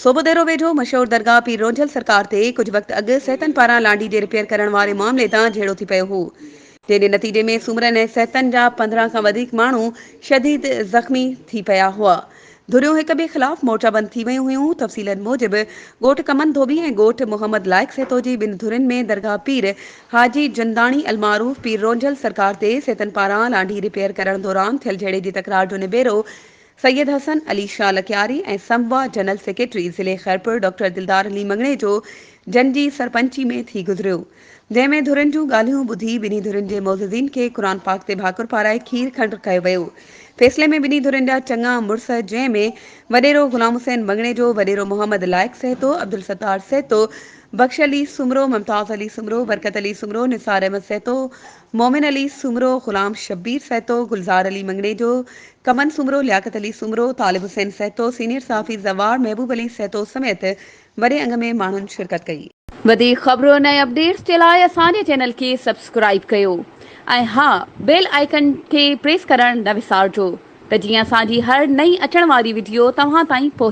सोबोदेरो वेझो मशहूर दरगाह पीर रोंझल सरकार ते कुछ वक्त अॻु सिहतन पारां लांडी जे रिपेयर करण वारे मामले तां झेड़ो थी पियो हो, जंहिं नतीजे में सुमरन ऐं सिहतन जा 15 खां वधीक माण्हू शदीद ज़ख़्मी थी पिया हुआ। धुरियूं हिक ॿिए ख़िलाफ़ मोर्चाबंद थी वियूं हुयूं। तफ़सीलनि मूजिबि ॻोठ कमन धोबी ऐं ॻोठ मोहम्मद लाइक सेतो जी ॿिनि धुरियुनि में दरगाह पीर हाजी जंदाणी अलमारूफ पीर रोंझल सरकार ते सिहतन पारां लांडी रिपेयर करण दौरान थियल झेड़े जी तकरार जो निबेरो सैयद हसन अली शाह लखियारी ऐं संबवा जनरल सेक्रेटरी ज़िले खैरपुर डॉक्टर दिलदार अली मंगणे जो जनजी सरपंची में थी गुज़रियो, जंहिंमें धुरियुनि जूं ॻाल्हियूं ॿुधी ॿिन्ही धुरियुनि जे मोज़िज़ीन खे क़ुरान पाक ते भाकुर पाराए खीर खंड कयो वियो। फ़ैसिले में ॿिन्ही धुरियुनि जा चङा मुड़स, जंहिंमें वॾेरो गुलाम हुसैन मंगणे जो वॾेरो मोहम्मद लाइक सहतो, अब्दुल सत्तार सहतो, बख्श अली सुमरो, मुमताज़ अली सुमरो, बरकत अली सुमरो, निसार अहमद सहतो, मोमिन अली सुमरो, गुलाम शब्बीर सहतो, गुलजार अली मंगणे जो कमन सुमरो, लियाकत अली सुमरो, तालिब हुसैन सहतो, सीनियर साफ़ी ज़वार महबूब अली सहतो समेत वॾे अंग में माण्हुनि शिरकत कई। वधीक ख़बरुनि ऐं अपडेट्स जे लाइ असांजे चैनल खे सब्सक्राइब कयो ऐं हा, बेल आइकन खे प्रेस करणु न विसारिजो त जीअं असांजी हर नई अचण वारी वीडियो तव्हां ताईं पहुचे।